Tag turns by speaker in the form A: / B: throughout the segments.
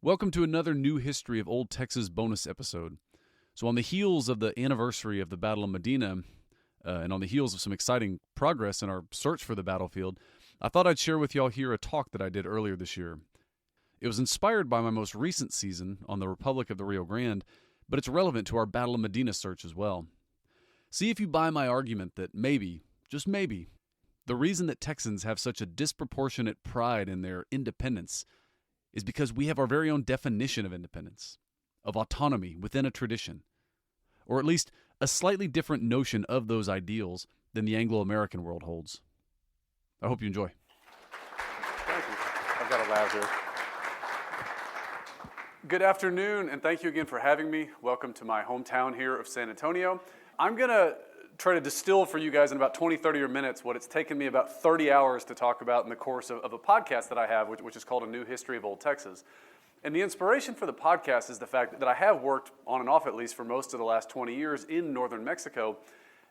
A: Welcome to another new History of Old Texas bonus episode. So on the heels of the anniversary of the Battle of Medina, and on the heels of some exciting progress in our search for the battlefield, I thought I'd share with y'all here a talk that I did earlier this year. It was inspired by my most recent season on the Republic of the Rio Grande, but it's relevant to our Battle of Medina search as well. See if you buy my argument that maybe, just maybe, the reason that Texans have such a disproportionate pride in their independence is because we have our very own definition of independence, of autonomy within a tradition, or at least a slightly different notion of those ideals than the Anglo-American world holds. I hope you enjoy.
B: Thank you. I've got a lav here. Good afternoon, and thank you again for having me. Welcome to my hometown here of San Antonio. I'm going to try to distill for you guys in about 20, 30 minutes what it's taken me about 30 hours to talk about in the course of a podcast that I have, which is called A New History of Old Texas. And the inspiration for the podcast is the fact that I have worked on and off, at least for most of the last 20 years, in northern Mexico.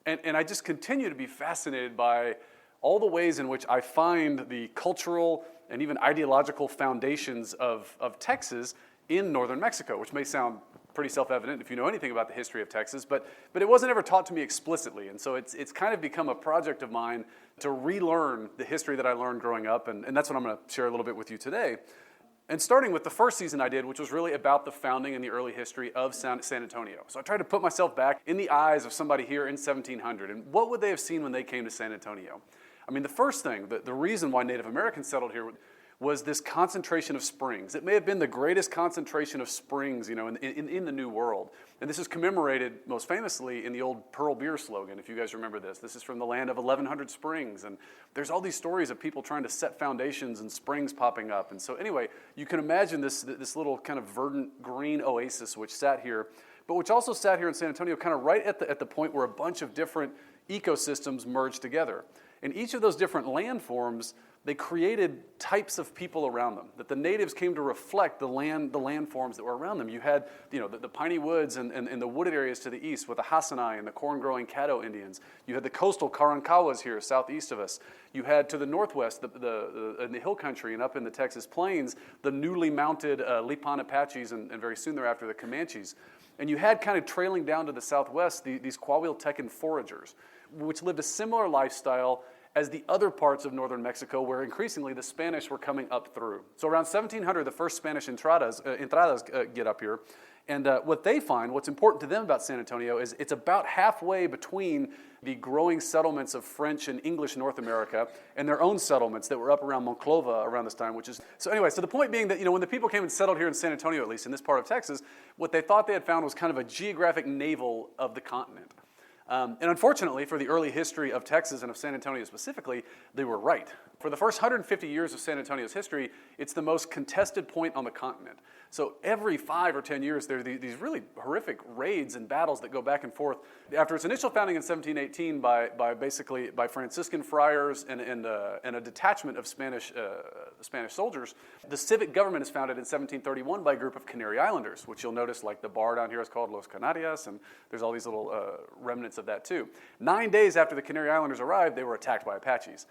B: And I just continue to be fascinated by all the ways in which I find the cultural and even ideological foundations of Texas in northern Mexico, which may sound pretty self-evident if you know anything about the history of Texas, but it wasn't ever taught to me explicitly, and so it's kind of become a project of mine to relearn the history that I learned growing up, and that's what I'm going to share a little bit with you today. And starting with the first season I did, which was really about the founding and the early history of San Antonio. So I tried to put myself back in the eyes of somebody here in 1700, and what would they have seen when they came to San Antonio? I mean, the first thing, the reason why Native Americans settled here was this concentration of springs. It may have been the greatest concentration of springs, in the New World. And this is commemorated most famously in the old Pearl Beer slogan, if you guys remember this. This is from the land of 1,100 springs. And there's all these stories of people trying to set foundations and springs popping up. And so anyway, you can imagine this little kind of verdant green oasis which sat here, but which also sat here in San Antonio kind of right at the point where a bunch of different ecosystems merged together. And each of those different landforms, they created types of people around them, that the natives came to reflect the landforms that were around them. You had the piney woods and the wooded areas to the east with the Hasinai and the corn-growing Caddo Indians. You had the coastal Karankawas here southeast of us. You had to the northwest, in the hill country and up in the Texas plains, the newly mounted Lipan Apaches and very soon thereafter the Comanches. And you had kind of trailing down to the southwest these Coahuiltecan foragers, which lived a similar lifestyle as the other parts of northern Mexico where increasingly the Spanish were coming up through. So around 1700, the first Spanish entradas get up here. And what they find, what's important to them about San Antonio is it's about halfway between the growing settlements of French and English North America and their own settlements that were up around Monclova around this time, so the point being that, when the people came and settled here in San Antonio, at least in this part of Texas, what they thought they had found was kind of a geographic navel of the continent. And unfortunately, for the early history of Texas and of San Antonio specifically, they were right. For the first 150 years of San Antonio's history, it's the most contested point on the continent. So every 5 or 10 years, there are these really horrific raids and battles that go back and forth. After its initial founding in 1718 by Franciscan friars and a detachment of Spanish soldiers, the civic government is founded in 1731 by a group of Canary Islanders, which you'll notice, like the bar down here is called Los Canarias, and there's all these little remnants of that too. 9 days after the Canary Islanders arrived, they were attacked by Apaches.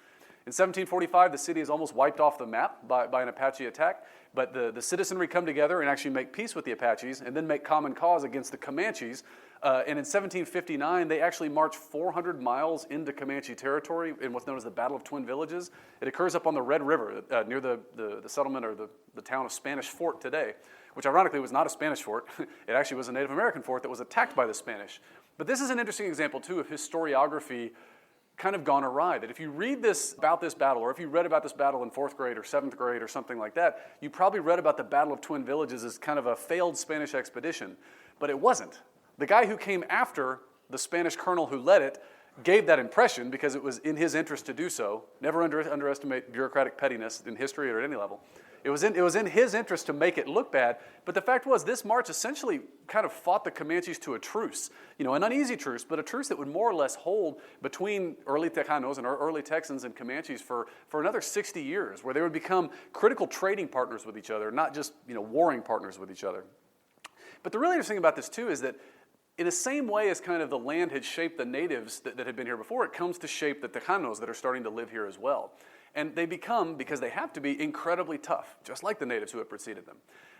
B: In 1745, the city is almost wiped off the map by an Apache attack, but the citizenry come together and actually make peace with the Apaches and then make common cause against the Comanches. And in 1759, they actually march 400 miles into Comanche territory in what's known as the Battle of Twin Villages. It occurs up on the Red River near the settlement or the town of Spanish Fort today, which ironically was not a Spanish fort. It actually was a Native American fort that was attacked by the Spanish. But this is an interesting example, too, of historiography kind of gone awry, that if you read about this battle, or if you read about this battle in 4th grade or 7th grade or something like that, you probably read about the Battle of Twin Villages as kind of a failed Spanish expedition. But it wasn't. The guy who came after the Spanish colonel who led it gave that impression because it was in his interest to do so. Never underestimate bureaucratic pettiness in history or at any level. It was in his interest to make it look bad, but the fact was this march essentially kind of fought the Comanches to a truce, an uneasy truce, but a truce that would more or less hold between early Tejanos and early Texans and Comanches for another 60 years, where they would become critical trading partners with each other, not just warring partners with each other. But the really interesting thing about this too is that in the same way as kind of the land had shaped the natives that had been here before, it comes to shape the Tejanos that are starting to live here as well. And they become, because they have to be, incredibly tough, just like the natives who had preceded them.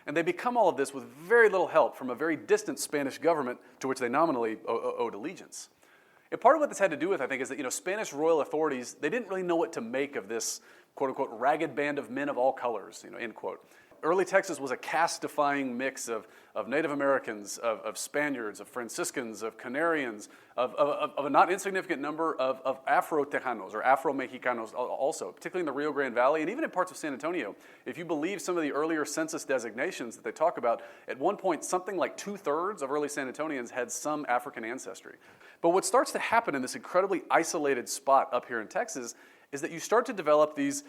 B: And they become all of this with very little help from a very distant Spanish government to which they nominally owed allegiance. And part of what this had to do with, I think, is that Spanish royal authorities, they didn't really know what to make of this, quote-unquote, ragged band of men of all colors, end quote. Early Texas was a caste-defying mix of Native Americans, of Spaniards, of Franciscans, of Canarians, of a not insignificant number of Afro-Tejanos or Afro-Mexicanos also, particularly in the Rio Grande Valley and even in parts of San Antonio. If you believe some of the earlier census designations that they talk about, at one point something like 2/3 of early San Antonians had some African ancestry. But what starts to happen in this incredibly isolated spot up here in Texas is that you start to develop these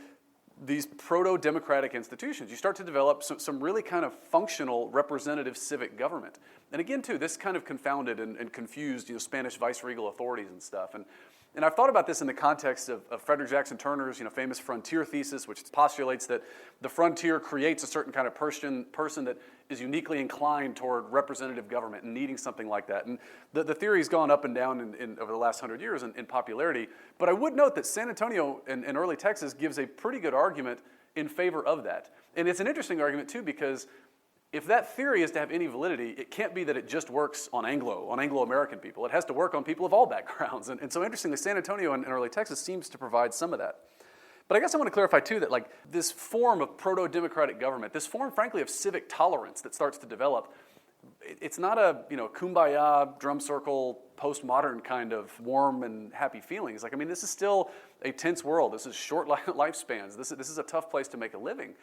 B: proto-democratic institutions. You start to develop some really kind of functional representative civic government. And again, too, this kind of confounded and confused Spanish viceregal authorities and stuff. And I've thought about this in the context of Frederick Jackson Turner's famous frontier thesis, which postulates that the frontier creates a certain kind of person that is uniquely inclined toward representative government and needing something like that. And the theory's gone up and down over the last 100 years in popularity. But I would note that San Antonio and early Texas gives a pretty good argument in favor of that. And it's an interesting argument, too, because if that theory is to have any validity, it can't be that it just works on Anglo-American people. It has to work on people of all backgrounds. And so interestingly, San Antonio and early Texas seems to provide some of that. But I guess I want to clarify, too, that this form of proto-democratic government, this form, frankly, of civic tolerance that starts to develop, it's not a kumbaya, drum circle, postmodern kind of warm and happy feelings. This is still a tense world. This is short lifespans. This is a tough place to make a living.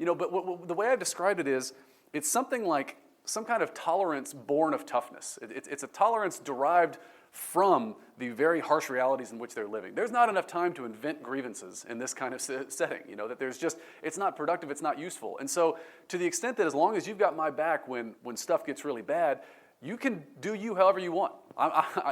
B: But the way I described it is, it's something like some kind of tolerance born of toughness. It's a tolerance derived from the very harsh realities in which they're living. There's not enough time to invent grievances in this kind of setting, that it's not productive, it's not useful. And so to the extent that as long as you've got my back when stuff gets really bad, you can do you however you want.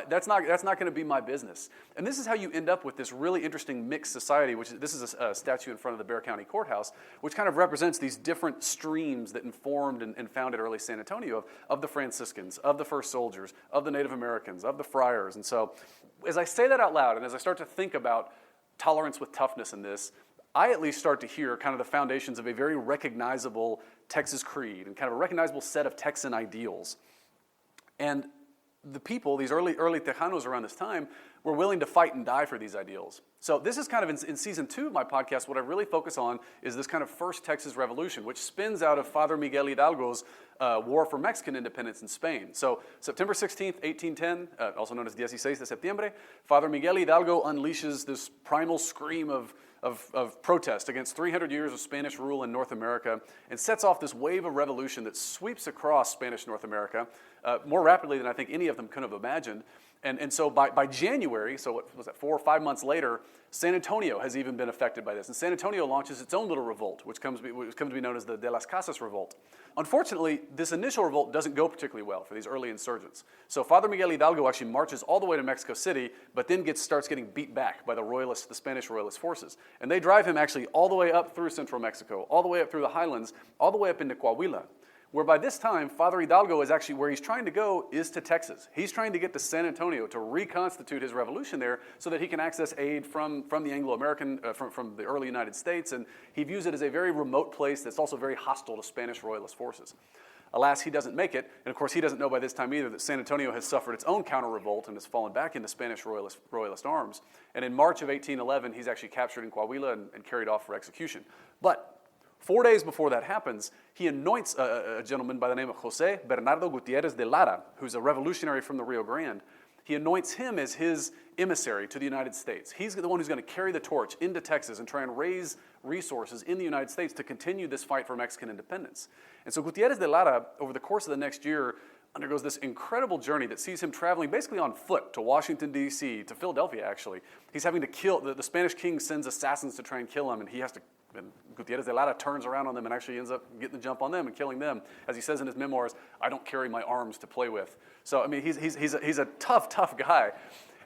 B: That's not going to be my business. And this is how you end up with this really interesting mixed society, this is a statue in front of the Bexar County Courthouse, which kind of represents these different streams that informed and founded early San Antonio of the Franciscans, of the first soldiers, of the Native Americans, of the friars. And so as I say that out loud and as I start to think about tolerance with toughness in this, I at least start to hear kind of the foundations of a very recognizable Texas creed and kind of a recognizable set of Texan ideals. And the people, these early Tejanos around this time, were willing to fight and die for these ideals. So this is kind of in season 2 of my podcast, what I really focus on is this kind of first Texas Revolution, which spins out of Father Miguel Hidalgo's war for Mexican independence in Spain. So September 16th, 1810, also known as 16 de septiembre, Father Miguel Hidalgo unleashes this primal scream of protest against 300 years of Spanish rule in North America and sets off this wave of revolution that sweeps across Spanish North America more rapidly than I think any of them could have imagined. And so by January, so what was that, 4 or 5 months later, San Antonio has even been affected by this. And San Antonio launches its own little revolt, which comes to be known as the De las Casas Revolt. Unfortunately, this initial revolt doesn't go particularly well for these early insurgents. So Father Miguel Hidalgo actually marches all the way to Mexico City, but then starts getting beat back by the Spanish royalist forces. And they drive him actually all the way up through central Mexico, all the way up through the highlands, all the way up into Coahuila, where by this time, Father Hidalgo is actually, where he's trying to go is to Texas. He's trying to get to San Antonio to reconstitute his revolution there so that he can access aid from the Anglo-American, from the early United States, and he views it as a very remote place that's also very hostile to Spanish royalist forces. Alas, he doesn't make it, and of course he doesn't know by this time either that San Antonio has suffered its own counter-revolt and has fallen back into Spanish royalist arms. And in March of 1811, he's actually captured in Coahuila and carried off for execution. But 4 days before that happens, he anoints a gentleman by the name of José Bernardo Gutiérrez de Lara, who's a revolutionary from the Rio Grande. He anoints him as his emissary to the United States. He's the one who's going to carry the torch into Texas and try and raise resources in the United States to continue this fight for Mexican independence. And so Gutiérrez de Lara, over the course of the next year, undergoes this incredible journey that sees him traveling basically on foot to Washington, D.C., to Philadelphia, actually. He's having to kill, the Spanish king sends assassins to try and kill him, and he has to, and Gutiérrez de Lara turns around on them and actually ends up getting the jump on them and killing them. As he says in his memoirs, I don't carry my arms to play with. So, I mean, he's a tough guy.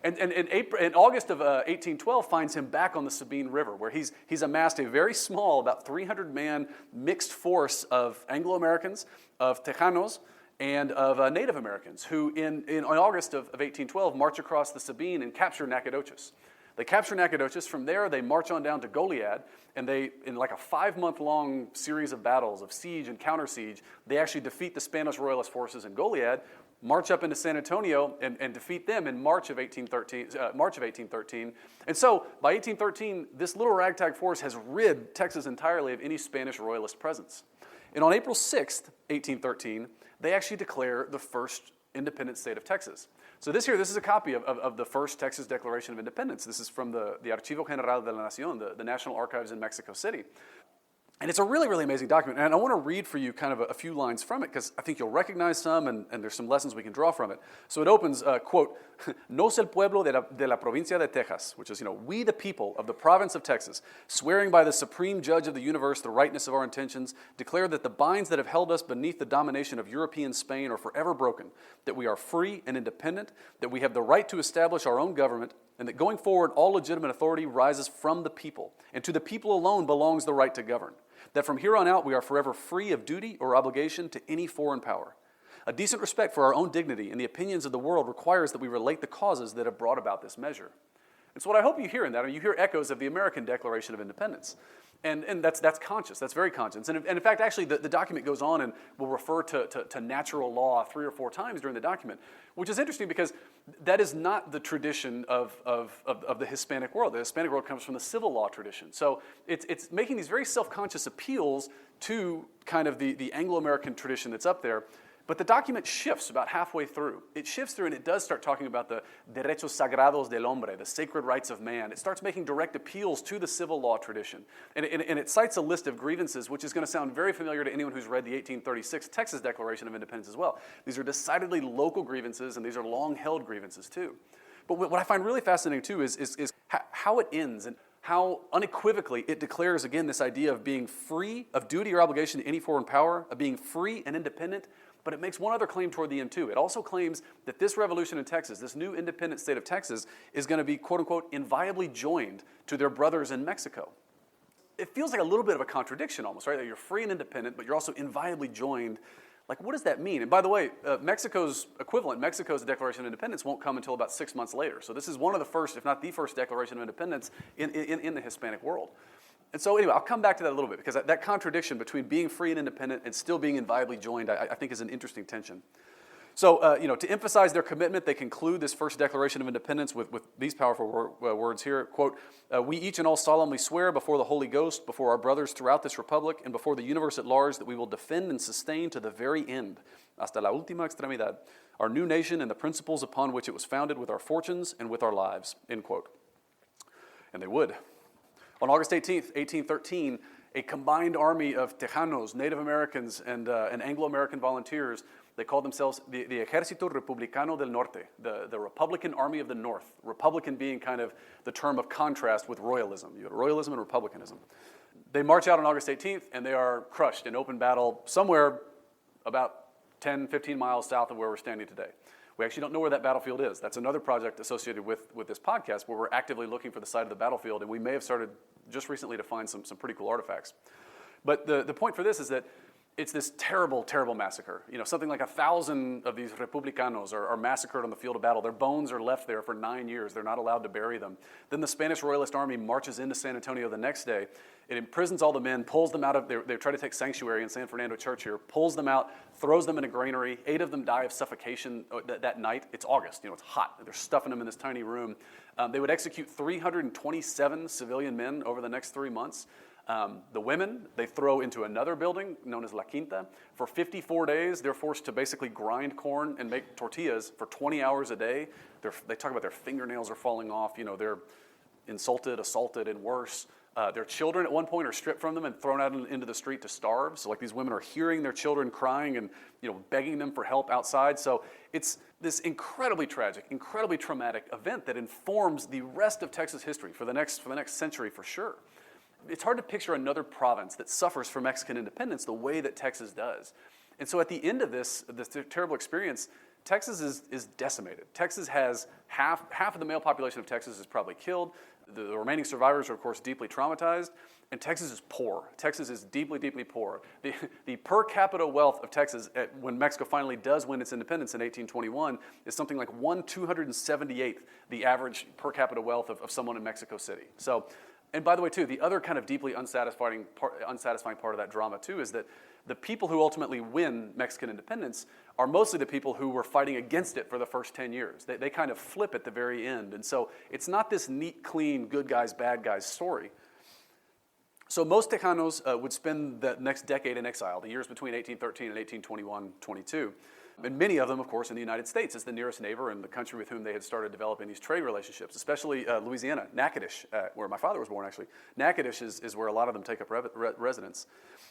B: And in August of 1812 finds him back on the Sabine River, where he's amassed a very small, about 300-man mixed force of Anglo-Americans, of Tejanos, and of Native Americans, who in August of 1812 march across the Sabine and capture Nacogdoches. They capture Nacogdoches. From there, they march on down to Goliad, and they, in like a 5-month-long series of battles, of siege and counter-siege, they actually defeat the Spanish royalist forces in Goliad, march up into San Antonio, and defeat them in March of 1813. And so, by 1813, this little ragtag force has rid Texas entirely of any Spanish royalist presence. And on April 6th, 1813, they actually declare the first independent state of Texas. So this is a copy of the first Texas Declaration of Independence. This is from the Archivo General de la Nación, the National Archives in Mexico City. And it's a really, really amazing document. And I want to read for you kind of a few lines from it, because I think you'll recognize some, and there's some lessons we can draw from it. So it opens, quote, "Nos el pueblo de la provincia de Texas," which is, we the people of the province of Texas, swearing by the supreme judge of the universe the rightness of our intentions, declare that the binds that have held us beneath the domination of European Spain are forever broken, that we are free and independent, that we have the right to establish our own government, and that going forward all legitimate authority rises from the people, and to the people alone belongs the right to govern. That from here on out we are forever free of duty or obligation to any foreign power. A decent respect for our own dignity and the opinions of the world requires that we relate the causes that have brought about this measure. And so what I hope you hear in that, you hear echoes of the American Declaration of Independence. And that's conscious, that's very conscious. And in fact, actually, the document goes on and will refer to natural law 3 or 4 times during the document, which is interesting because that is not the tradition of the Hispanic world. The Hispanic world comes from the civil law tradition. So it's making these very self-conscious appeals to kind of the Anglo-American tradition that's up there. But the document shifts about halfway through. It shifts through and it does start talking about the derechos sagrados del hombre, the sacred rights of man. It starts making direct appeals to the civil law tradition. And it cites a list of grievances, which is going to sound very familiar to anyone who's read the 1836 Texas Declaration of Independence as well. These are decidedly local grievances, and these are long-held grievances too. But what I find really fascinating too is how it ends and how unequivocally it declares, again, this idea of being free of duty or obligation to any foreign power, of being free and independent. But it makes one other claim toward the end, too. It also claims that this revolution in Texas, this new independent state of Texas, is going to be, quote unquote, inviolably joined to their brothers in Mexico. It feels like a little bit of a contradiction almost, right? That you're free and independent, but you're also inviolably joined. Like, what does that mean? And by the way, Mexico's equivalent, Mexico's Declaration of Independence, won't come until about 6 months later. So this is one of the first, if not the first, Declaration of Independence in the Hispanic world. And so anyway, I'll come back to that a little bit, because that contradiction between being free and independent and still being inviolably joined, I think is an interesting tension. So, to emphasize their commitment, they conclude this first Declaration of Independence with these powerful words here, quote, "We each and all solemnly swear before the Holy Ghost, before our brothers throughout this republic, and before the universe at large, that we will defend and sustain to the very end, hasta la última extremidad, our new nation and the principles upon which it was founded with our fortunes and with our lives," end quote. And they would. On August 18th, 1813, a combined army of Tejanos, Native Americans, and Anglo-American volunteers, they called themselves the Ejército Republicano del Norte, the Republican Army of the North, Republican being kind of the term of contrast with royalism. You have royalism and republicanism. They march out on August 18th, and they are crushed in open battle somewhere about 10, 15 miles south of where we're standing today. We actually don't know where that battlefield is. That's another project associated with this podcast where we're actively looking for the site of the battlefield, and we may have started just recently to find some pretty cool artifacts. But the point for this is that it's this terrible, terrible massacre. Something like 1,000 of these Republicanos are massacred on the field of battle. Their bones are left there for 9 years. They're not allowed to bury them. Then the Spanish Royalist Army marches into San Antonio the next day. It imprisons all the men, pulls them out of, they try to take sanctuary in San Fernando Church here, pulls them out, throws them in a granary. 8 of them die of suffocation that night. It's August, it's hot. They're stuffing them in this tiny room. They would execute 327 civilian men over the next 3 months. The women, they throw into another building known as La Quinta. For 54 days, they're forced to basically grind corn and make tortillas for 20 hours a day. They talk about their fingernails are falling off. They're insulted, assaulted, and worse. Their children at one point are stripped from them and thrown out into the street to starve. So these women are hearing their children crying and begging them for help outside. So it's this incredibly tragic, incredibly traumatic event that informs the rest of Texas history for the next century for sure. It's hard to picture another province that suffers from Mexican independence the way that Texas does. And so at the end of this terrible experience, Texas is decimated. Texas has half of the male population of Texas is probably killed. The remaining survivors are, of course, deeply traumatized. And Texas is poor. Texas is deeply, deeply poor. The per capita wealth of Texas, when Mexico finally does win its independence in 1821, is something like 1/278th the average per capita wealth of someone in Mexico City. So, and by the way, too, the other kind of deeply unsatisfying part of that drama, too, is that the people who ultimately win Mexican independence are mostly the people who were fighting against it for the first 10 years. They kind of flip at the very end. And so it's not this neat, clean, good guys, bad guys story. So most Tejanos would spend the next decade in exile, the years between 1813 and 1821-22. And many of them, of course, in the United States as the nearest neighbor and the country with whom they had started developing these trade relationships, especially Louisiana, Natchitoches, where my father was born, actually. Natchitoches is where a lot of them take up residence.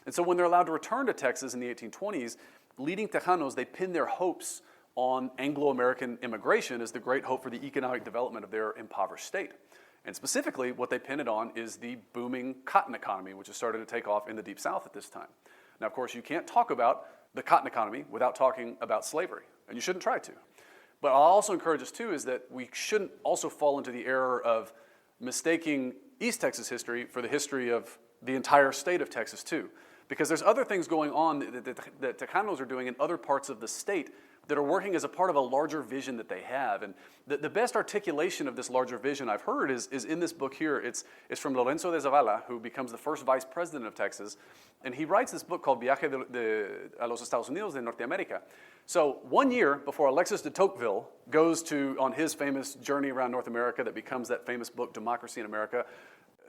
B: And so when they're allowed to return to Texas in the 1820s, leading Tejanos, they pin their hopes on Anglo-American immigration as the great hope for the economic development of their impoverished state. And specifically, what they pin it on is the booming cotton economy, which has started to take off in the Deep South at this time. Now, of course, you can't talk about the cotton economy without talking about slavery, and you shouldn't try to. But I'll also encourage us, too, is that we shouldn't also fall into the error of mistaking East Texas history for the history of the entire state of Texas, too. Because there's other things going on that Tejanos are doing in other parts of the state that are working as a part of a larger vision that they have. And the best articulation of this larger vision I've heard is in this book here. It's from Lorenzo de Zavala, who becomes the first vice president of Texas. And he writes this book called Viaje a los Estados Unidos de Norteamérica. So 1 year before Alexis de Tocqueville goes on his famous journey around North America that becomes that famous book, Democracy in America,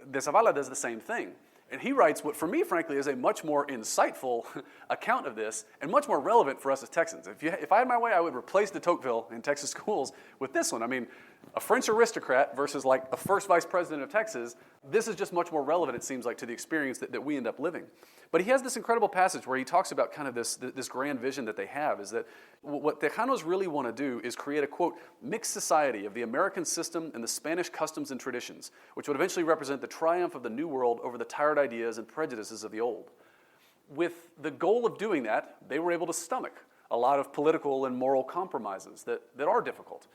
B: de Zavala does the same thing. And he writes what, for me, frankly, is a much more insightful account of this and much more relevant for us as Texans. If I had my way, I would replace de Tocqueville in Texas schools with this one. I mean, a French aristocrat versus like a first vice president of Texas, this is just much more relevant, it seems like, to the experience that we end up living. But he has this incredible passage where he talks about kind of this grand vision that they have, is that what Tejanos really want to do is create a, quote, mixed society of the American system and the Spanish customs and traditions, which would eventually represent the triumph of the New World over the tired ideas and prejudices of the old. With the goal of doing that, they were able to stomach a lot of political and moral compromises that are difficult.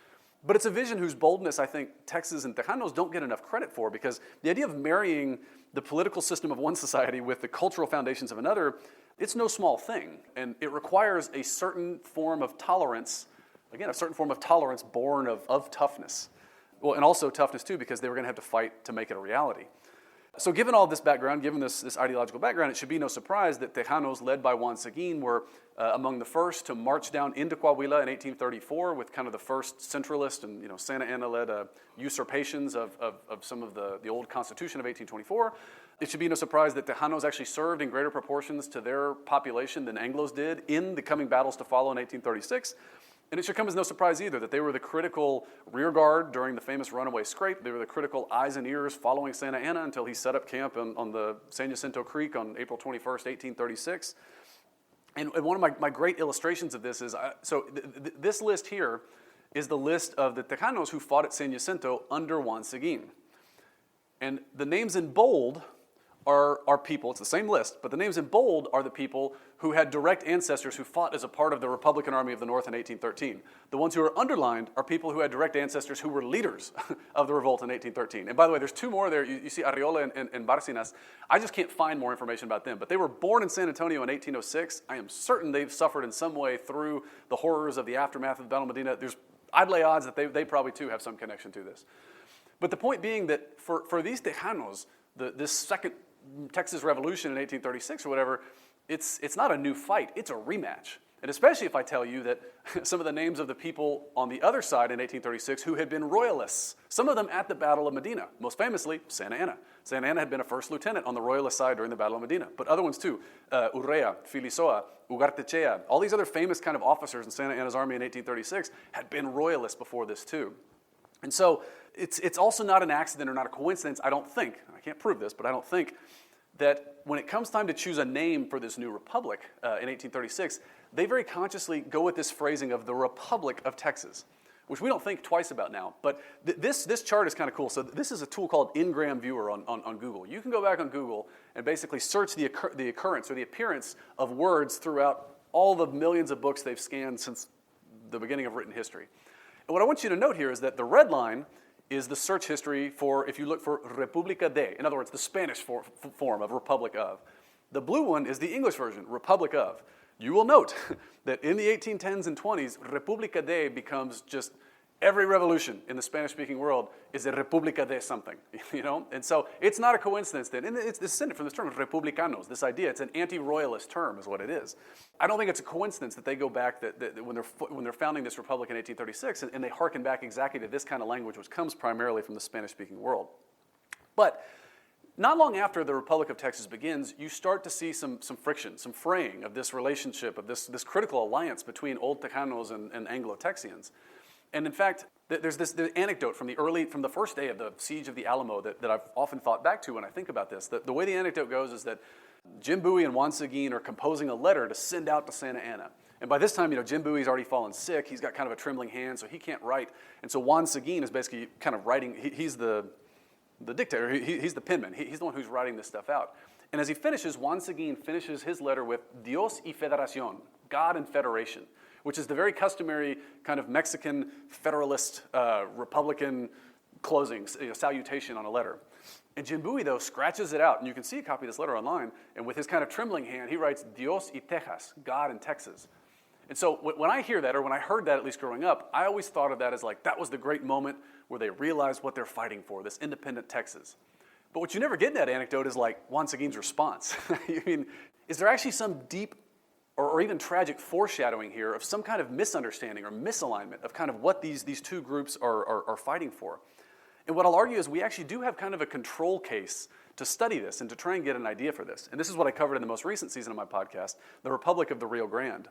B: But it's a vision whose boldness I think Texas and Tejanos don't get enough credit for, because the idea of marrying the political system of one society with the cultural foundations of another, it's no small thing. And it requires a certain form of tolerance, again, a certain form of tolerance born of toughness. Well, and also toughness too, because they were going to have to fight to make it a reality. So given all this background, given this ideological background, it should be no surprise that Tejanos, led by Juan Seguin, were among the first to march down into Coahuila in 1834 with kind of the first centralist and Santa Anna-led usurpations of some of the old Constitution of 1824. It should be no surprise that Tejanos actually served in greater proportions to their population than Anglos did in the coming battles to follow in 1836. And it should come as no surprise either that they were the critical rear guard during the famous runaway scrape. They were the critical eyes and ears following Santa Anna until he set up camp on the San Jacinto Creek on April 21st, 1836. And one of my great illustrations of this is, this list here is the list of the Tejanos who fought at San Jacinto under Juan Seguin. And the names in bold are people, it's the same list, but the names in bold are the people who had direct ancestors who fought as a part of the Republican Army of the North in 1813. The ones who are underlined are people who had direct ancestors who were leaders of the revolt in 1813. And by the way, there's two more there. You see Arriola and Barcinas. I just can't find more information about them, but they were born in San Antonio in 1806. I am certain they've suffered in some way through the horrors of the aftermath of the Battle of Medina. I'd lay odds that they probably too have some connection to this. But the point being that for these Tejanos, this second Texas Revolution in 1836 or whatever, it's not a new fight, it's a rematch. And especially if I tell you that some of the names of the people on the other side in 1836 who had been royalists, some of them at the Battle of Medina, most famously Santa Anna. Santa Anna had been a first lieutenant on the royalist side during the Battle of Medina, but other ones too, Urrea, Filisoa, Ugartechea, all these other famous kind of officers in Santa Anna's army in 1836 had been royalists before this too. And so it's also not an accident or not a coincidence, I don't think, I can't prove this, but I don't think that when it comes time to choose a name for this new republic in 1836, they very consciously go with this phrasing of the Republic of Texas, which we don't think twice about now. But this chart is kind of cool. So this is a tool called Ngram Viewer on Google. You can go back on Google and basically search the occurrence or the appearance of words throughout all the millions of books they've scanned since the beginning of written history. And what I want you to note here is that the red line is the search history for, if you look for República de, in other words, the Spanish form of Republic of. The blue one is the English version, Republic of. You will note that in the 1810s and 20s, República de becomes just every revolution in the Spanish-speaking world is a República de something, And so it's not a coincidence then. And it's descended from this term, republicanos, this idea. It's an anti-royalist term is what it is. I don't think it's a coincidence that they go back, that when they're founding this republic in 1836, and they hearken back exactly to this kind of language, which comes primarily from the Spanish-speaking world. But not long after the Republic of Texas begins, you start to see some friction, some fraying of this relationship, of this critical alliance between Old Tejanos and Anglo-Texians. And in fact, there's the anecdote from the first day of the siege of the Alamo that I've often thought back to when I think about this. The way the anecdote goes is that Jim Bowie and Juan Seguin are composing a letter to send out to Santa Anna. And by this time, Jim Bowie's already fallen sick. He's got kind of a trembling hand, so he can't write. And so Juan Seguin is basically kind of writing. He's the dictator. He's the penman. He's the one who's writing this stuff out. And as he finishes, Juan Seguin finishes his letter with Dios y Federación, God and Federation, which is the very customary kind of Mexican federalist Republican closing, salutation on a letter. And Jim Bowie, though, scratches it out, and you can see a copy of this letter online, and with his kind of trembling hand, he writes Dios y Texas, God and Texas. And so when I hear that, or when I heard that at least growing up, I always thought of that as like, that was the great moment where they realized what they're fighting for, this independent Texas. But what you never get in that anecdote is like Juan Seguin's response. I mean, is there actually some deep or even tragic foreshadowing here of some kind of misunderstanding or misalignment of kind of what these two groups are fighting for? And what I'll argue is we actually do have kind of a control case to study this and to try and get an idea for this. And this is what I covered in the most recent season of my podcast, the Republic of the Rio Grande.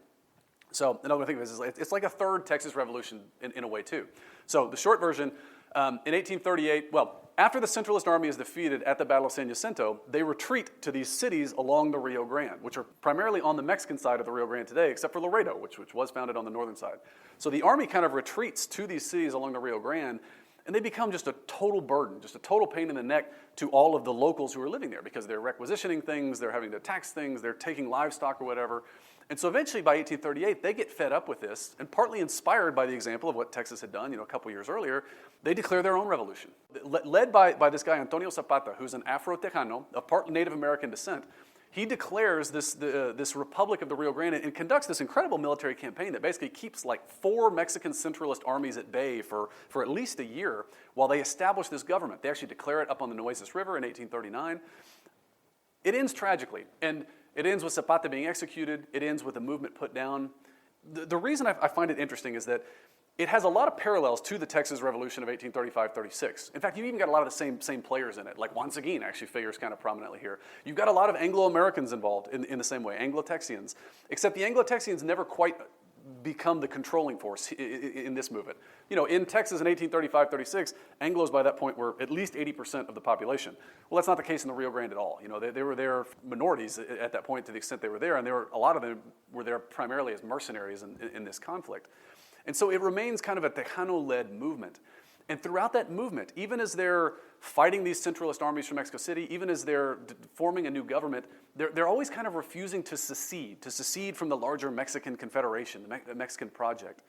B: So another way to think of this is it's like a third Texas Revolution in a way too. So the short version, in 1838, after the Centralist Army is defeated at the Battle of San Jacinto, they retreat to these cities along the Rio Grande, which are primarily on the Mexican side of the Rio Grande today, except for Laredo, which was founded on the northern side. So the army kind of retreats to these cities along the Rio Grande, and they become just a total burden, just a total pain in the neck to all of the locals who are living there because they're requisitioning things, they're having to tax things, they're taking livestock or whatever. And so eventually by 1838, they get fed up with this, and partly inspired by the example of what Texas had done, a couple years earlier, they declare their own revolution. Led by this guy, Antonio Zapata, who's an Afro-Tejano, of part Native American descent. He declares this Republic of the Rio Grande and conducts this incredible military campaign that basically keeps like 4 Mexican centralist armies at bay for at least a year while they establish this government. They actually declare it up on the Nueces River in 1839. It ends tragically, and it ends with Zapata being executed. It ends with the movement put down. The reason I find it interesting is that it has a lot of parallels to the Texas Revolution of 1835-36. In fact, you've even got a lot of the same players in it. Like Juan Seguin actually figures kind of prominently here. You've got a lot of Anglo-Americans involved in the same way, Anglo-Texians. Except the Anglo-Texians never quite become the controlling force in this movement. In Texas in 1835-36, Anglos by that point were at least 80% of the population. Well, that's not the case in the Rio Grande at all. They were there minorities at that point to the extent they were there, and a lot of them were there primarily as mercenaries in this conflict. And so it remains kind of a Tejano-led movement. And throughout that movement, even as they're fighting these centralist armies from Mexico City, even as they're forming a new government, they're always kind of refusing to secede from the larger Mexican Confederation, the Mexican project.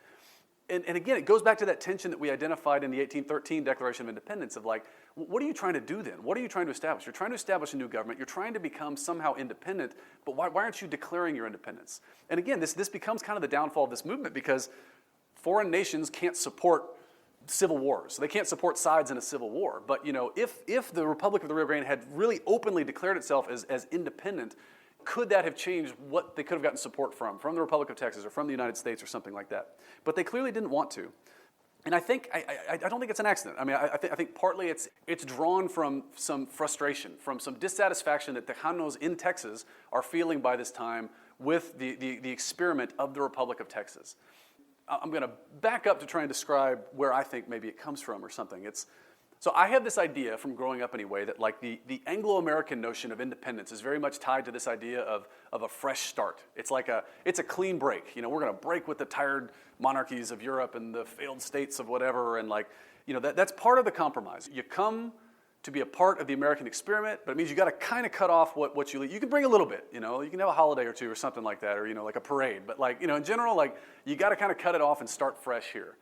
B: And again, it goes back to that tension that we identified in the 1813 Declaration of Independence of like, what are you trying to do then? What are you trying to establish? You're trying to establish a new government. You're trying to become somehow independent, but why aren't you declaring your independence? And again, this becomes kind of the downfall of this movement because foreign nations can't support civil wars. So they can't support sides in a civil war. But if the Republic of the Rio Grande had really openly declared itself as independent, could that have changed what they could have gotten support from the Republic of Texas or from the United States or something like that? But they clearly didn't want to. And I don't think it's an accident. I mean, I think partly it's drawn from some frustration, from some dissatisfaction that Tejanos in Texas are feeling by this time with the experiment of the Republic of Texas. I'm going to back up to try and describe where I think maybe it comes from or something. So I have this idea from growing up anyway that like the Anglo-American notion of independence is very much tied to this idea of a fresh start. It's a clean break. We're going to break with the tired monarchies of Europe and the failed states of whatever, and that's part of the compromise. You come to be a part of the American experiment, but it means you got to kind of cut off what you can bring a little bit. You can have a holiday or two or something like that, or like a parade. But in general, you got to kind of cut it off and start fresh here.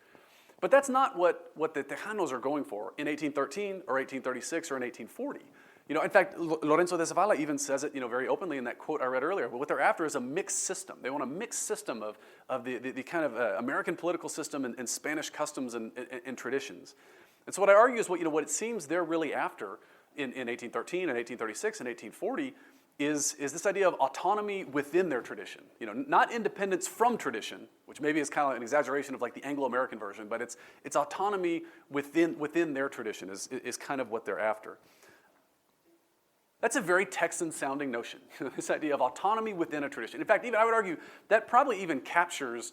B: But that's not what the Tejanos are going for in 1813 or 1836 or in 1840. In fact, Lorenzo de Zavala even says it, very openly in that quote I read earlier. But what they're after is a mixed system. They want a mixed system of the kind of American political system and Spanish customs and traditions. And so what I argue is what it seems they're really after in 1813 and 1836 and 1840 is this idea of autonomy within their tradition. Not independence from tradition, which maybe is kind of an exaggeration of like the Anglo-American version, but it's autonomy within their tradition is kind of what they're after. That's a very Texan-sounding notion, this idea of autonomy within a tradition. In fact, even I would argue that probably even captures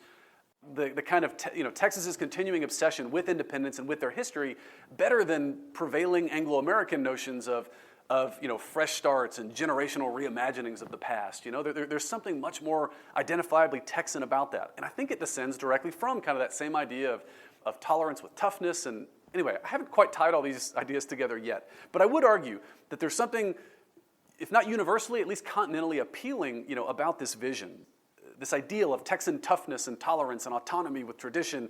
B: the kind of Texas's continuing obsession with independence and with their history better than prevailing Anglo-American notions of fresh starts and generational reimaginings of the past. There's something much more identifiably Texan about that. And I think it descends directly from kind of that same idea of tolerance with toughness. And anyway, I haven't quite tied all these ideas together yet. But I would argue that there's something, if not universally, at least continentally appealing, about this vision. This ideal of Texan toughness and tolerance and autonomy with tradition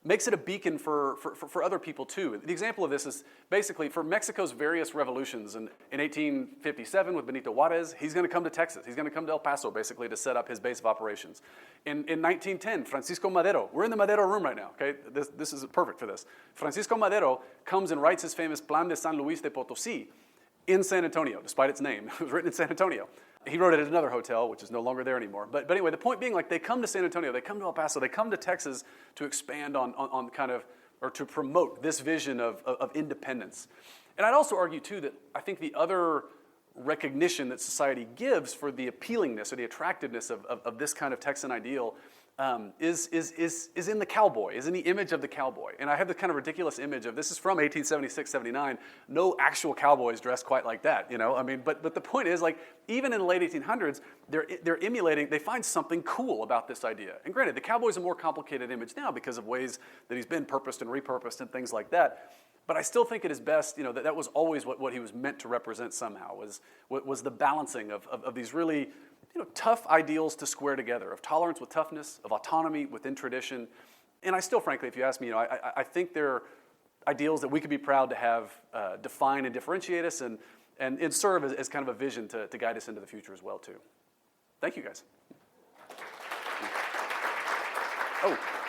B: makes it a beacon for other people too. The example of this is basically for Mexico's various revolutions. In 1857 with Benito Juarez, he's going to come to Texas. He's going to come to El Paso basically to set up his base of operations. In 1910, Francisco Madero, we're in the Madero room right now, okay? This is perfect for this. Francisco Madero comes and writes his famous Plan de San Luis de Potosí in San Antonio, despite its name. It was written in San Antonio. He wrote it at another hotel, which is no longer there anymore. But anyway, the point being, they come to San Antonio, they come to El Paso, they come to Texas to expand on kind of, or to promote this vision of independence. And I'd also argue, too, that I think the other recognition that society gives for the appealingness or the attractiveness of this kind of Texan ideal is in the cowboy, is in the image of the cowboy. And I have the kind of ridiculous image of, this is from 1876, 79, no actual cowboys dressed quite like that, but the point is, even in the late 1800s, they're emulating, they find something cool about this idea. And granted, the cowboy's a more complicated image now because of ways that he's been purposed and repurposed and things like that. But I still think it is best, that was always what he was meant to represent somehow, was the balancing of these really tough ideals to square together, of tolerance with toughness, of autonomy within tradition. And I still, frankly, if you ask me, I think they're ideals that we could be proud to have define and differentiate us and serve as kind of a vision to guide us into the future as well, too. Thank you, guys. Oh.